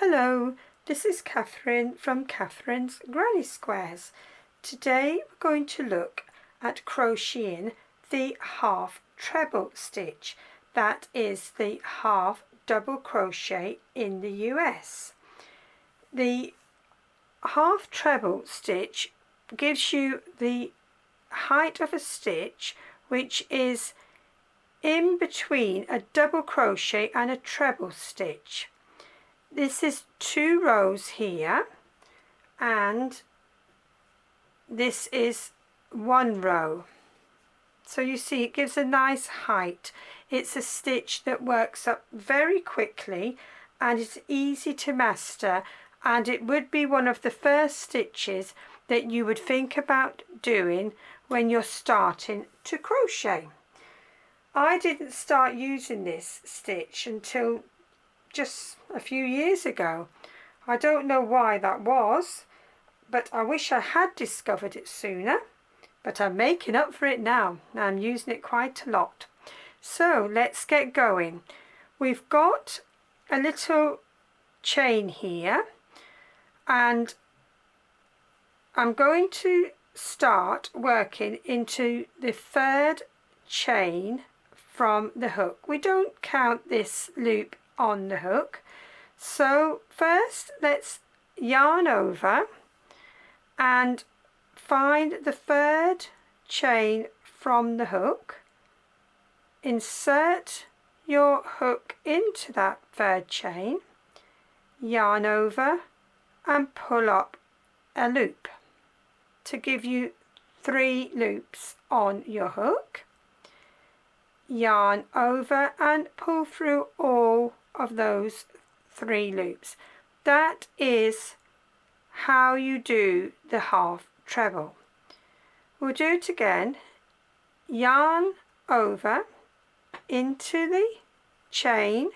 Hello, this is Catherine from Catherine's Granny Squares. Today we're going to look at crocheting the half treble stitch. That is the half double crochet in the US. The half treble stitch gives you the height of a stitch which is in between a double crochet and a treble stitch. This is 2 rows here, and this is 1 row. So you see it gives a nice height. It's a stitch that works up very quickly and it's easy to master, and it would be one of the first stitches that you would think about doing when you're starting to crochet. I didn't start using this stitch until just a few years ago. I don't know why that was, but I wish I had discovered it sooner, but I'm making up for it now. I'm using it quite a lot. So let's get going. We've got a little chain here, and I'm going to start working into the 3rd chain from the hook. We don't count this loop on the hook. So first let's yarn over and find the 3rd chain from the hook, insert your hook into that 3rd chain, yarn over and pull up a loop to give you 3 loops on your hook. Yarn over and pull through all of those 3 loops. That is how you do the half treble. We'll do it again. Yarn over into the chain,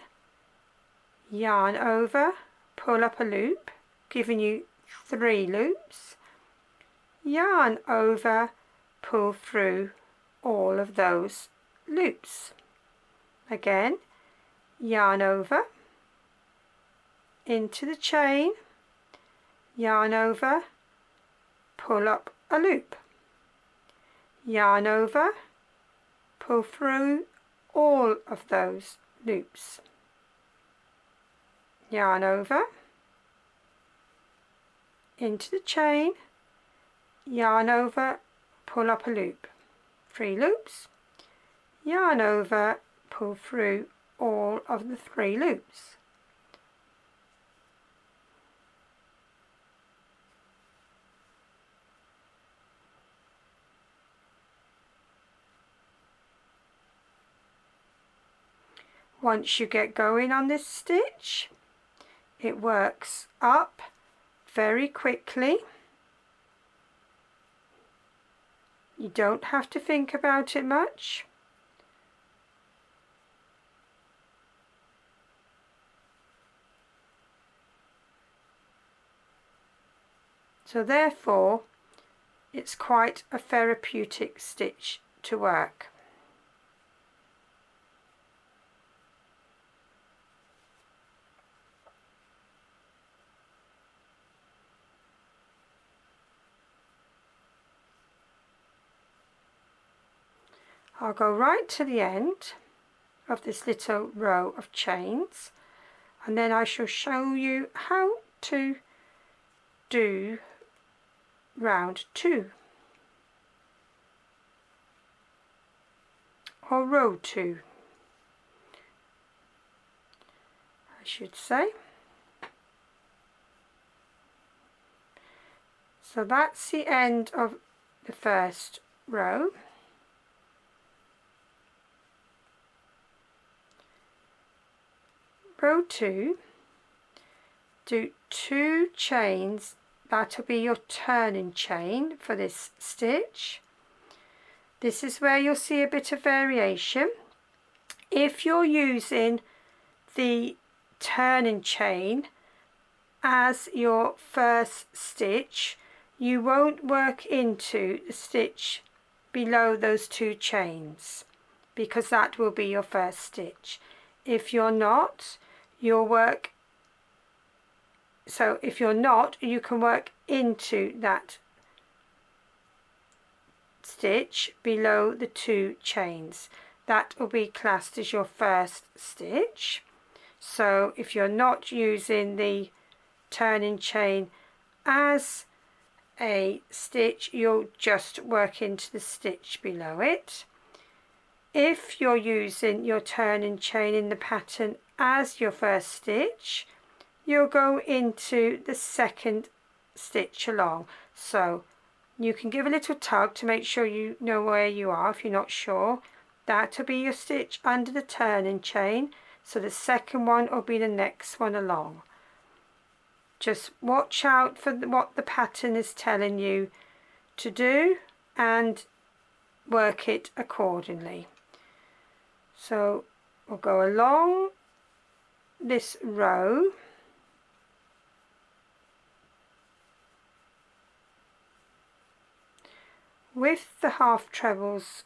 yarn over, pull up a loop, giving you 3 loops, yarn over, pull through all of those loops. Again, yarn over into the chain, yarn over, pull up a loop, yarn over, pull through all of those loops, yarn over into the chain, yarn over, pull up a loop, 3 loops, yarn over, pull through all of the 3 loops. Once you get going on this stitch, it works up very quickly. You don't have to think about it much. So therefore, it's quite a therapeutic stitch to work. I'll go right to the end of this little row of chains, and then I shall show you how to do round 2 or row 2, I should say. So that's the end of the 1st row. Row 2, do 2 chains. That'll be your turning chain for this stitch. This is where you'll see a bit of variation. If you're using the turning chain as your first stitch, you won't work into the stitch below those 2 chains, because that will be your first stitch. If you're not, you'll work So if you're not, you can work into that stitch below the 2 chains. That will be classed as your first stitch. So if you're not using the turning chain as a stitch, you'll just work into the stitch below it. If you're using your turning chain in the pattern as your first stitch, you'll go into the second stitch along. So you can give a little tug to make sure you know where you are if you're not sure. That will be your stitch under the turning chain, so the second one will be the next one along. Just watch out for what the pattern is telling you to do and work it accordingly. So we'll go along this row with the half trebles,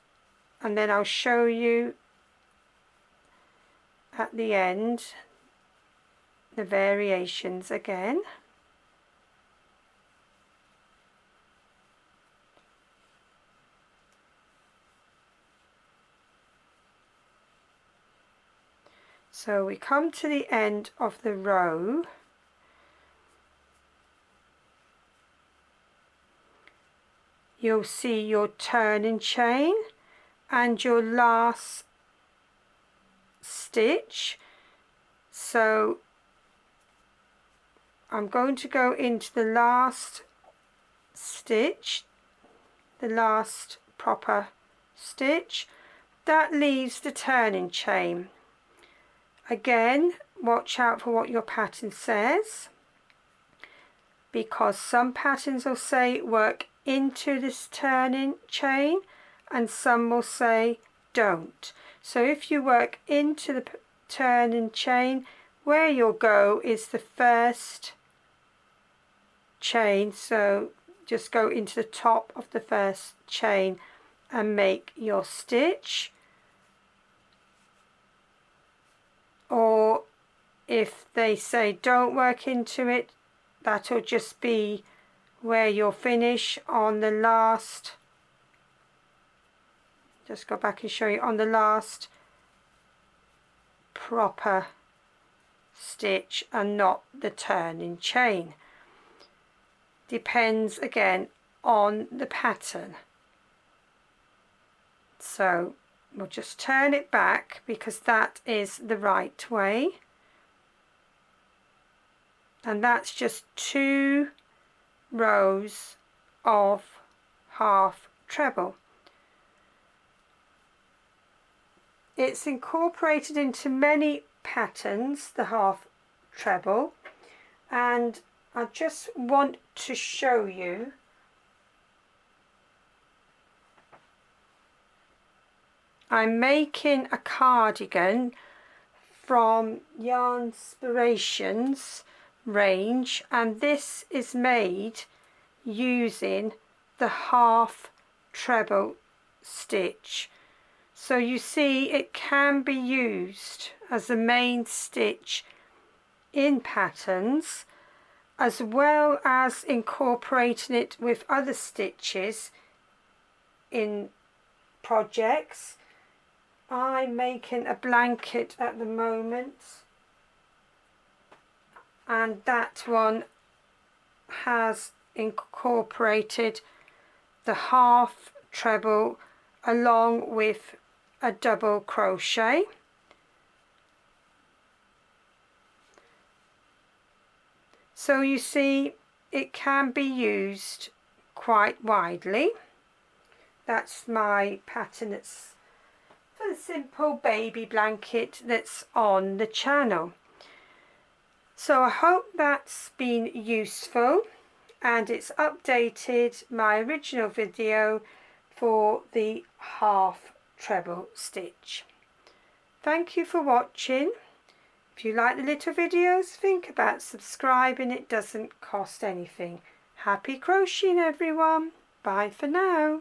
and then I'll show you at the end the variations again. So we come to the end of the row, you'll see your turning chain and your last stitch. So I'm going to go into the last stitch, the last proper stitch. That leaves the turning chain. Again, watch out for what your pattern says, because some patterns will say work into this turning chain and some will say don't. So if you work into the turning chain, where you'll go is the first chain. So just go into the top of the first chain and make your stitch. Or if they say don't work into it, that'll just be where you'll finish on the last, just go back and show you, on the last proper stitch and not the turning chain. Depends again on the pattern. So we'll just turn it back because that is the right way, and that's just 2 rows of half treble. It's incorporated into many patterns, the half treble, and I just want to show you I'm making a cardigan from Yarnspirations range, and this is made using the half treble stitch. So you see it can be used as a main stitch in patterns, as well as incorporating it with other stitches in projects. I'm making a blanket at the moment, and that one has incorporated the half treble along with a double crochet. So you see it can be used quite widely. That's my pattern. It's for the simple baby blanket that's on the channel. So I hope that's been useful, and it's updated my original video for the half treble stitch. Thank you for watching. If you like the little videos, think about subscribing. It doesn't cost anything. Happy crocheting everyone. Bye for now.